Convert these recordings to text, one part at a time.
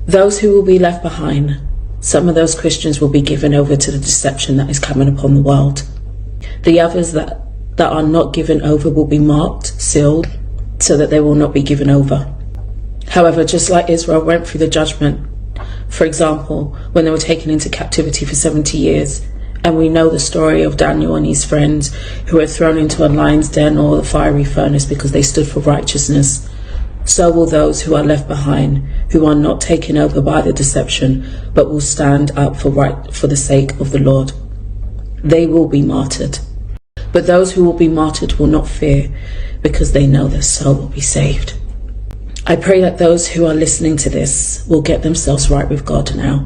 Those who will be left behind, some of those Christians will be given over to the deception that is coming upon the world. The others that are not given over will be marked, sealed, so that they will not be given over. However, just like Israel went through the judgment, for example, when they were taken into captivity for 70 years, and we know the story of Daniel and his friends who were thrown into a lion's den or the fiery furnace because they stood for righteousness, so will those who are left behind, who are not taken over by the deception, but will stand up for the sake of the Lord. They will be martyred. But those who will be martyred will not fear, because they know their soul will be saved. I pray that those who are listening to this will get themselves right with God now.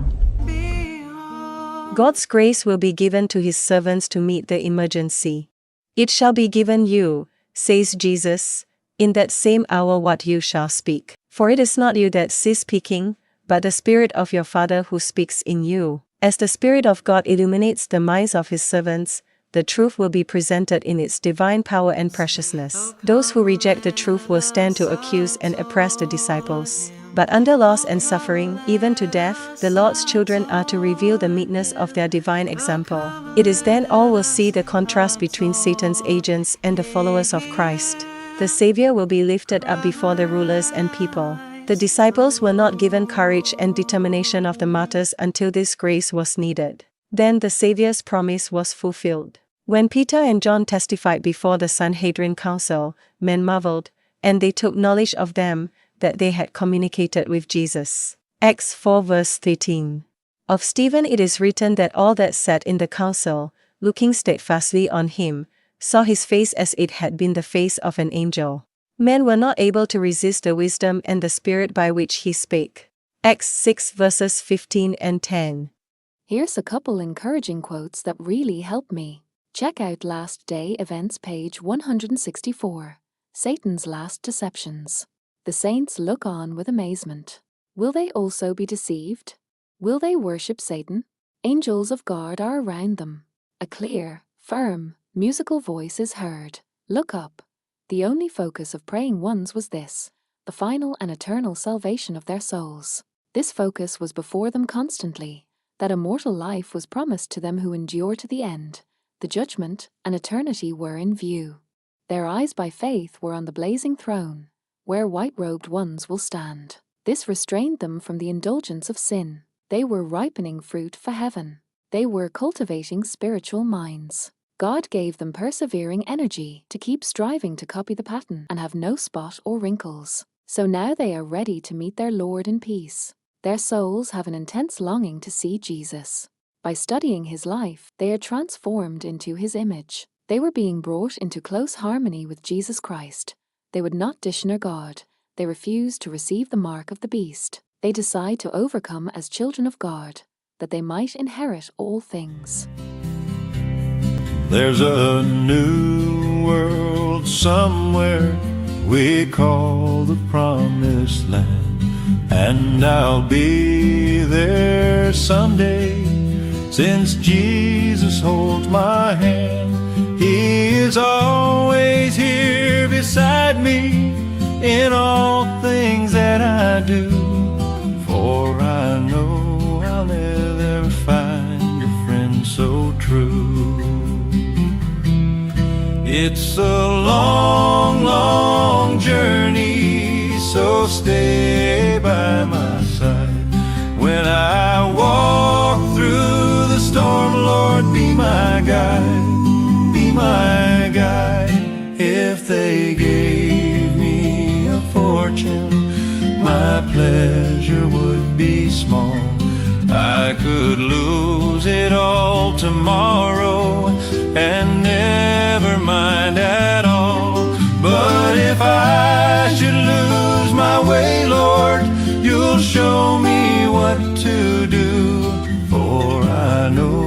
God's grace will be given to his servants to meet the emergency. It shall be given you, says Jesus, in that same hour what you shall speak. For it is not you that is speaking, but the Spirit of your Father who speaks in you. As the Spirit of God illuminates the minds of his servants, the truth will be presented in its divine power and preciousness. Those who reject the truth will stand to accuse and oppress the disciples. But under loss and suffering, even to death, the Lord's children are to reveal the meekness of their divine example. It is then all will see the contrast between Satan's agents and the followers of Christ. The Savior will be lifted up before the rulers and people. The disciples were not given courage and determination of the martyrs until this grace was needed. Then the Savior's promise was fulfilled. When Peter and John testified before the Sanhedrin Council, men marveled, and they took knowledge of them, that they had communicated with Jesus. Acts 4 verse 13. Of Stephen it is written that all that sat in the council, looking steadfastly on him, saw his face as it had been the face of an angel. Men were not able to resist the wisdom and the spirit by which he spake. Acts 6 verses 15 and 10. Here's a couple encouraging quotes that really help me. Check out Last Day Events page 164. Satan's Last Deceptions. The saints look on with amazement. Will they also be deceived? Will they worship Satan? Angels of God are around them. A clear, firm, musical voice is heard. Look up. The only focus of praying ones was this: the final and eternal salvation of their souls. This focus was before them constantly, that immortal life was promised to them who endure to the end. The judgment and eternity were in view. Their eyes by faith were on the blazing throne, where white-robed ones will stand. This restrained them from the indulgence of sin. They were ripening fruit for heaven. They were cultivating spiritual minds. God gave them persevering energy to keep striving to copy the pattern and have no spot or wrinkles. So now they are ready to meet their Lord in peace. Their souls have an intense longing to see Jesus. By studying his life, they are transformed into his image. They were being brought into close harmony with Jesus Christ. They would not dishonor God. They refuse to receive the mark of the beast. They decide to overcome as children of God, that they might inherit all things. There's a new world somewhere we call the Promised Land, and I'll be there someday, since Jesus holds my hand. He is always here beside me in all things that I do, for I know I'll never find a friend so true. It's a long, long journey, so stay by my side. When I walk through the storm, Lord, be my guide, be my guide. If they gave me a fortune, my pleasure would be small. I could lose it all tomorrow and never mind at all. But if I should lose my way, Lord, you'll show me what to do, for I know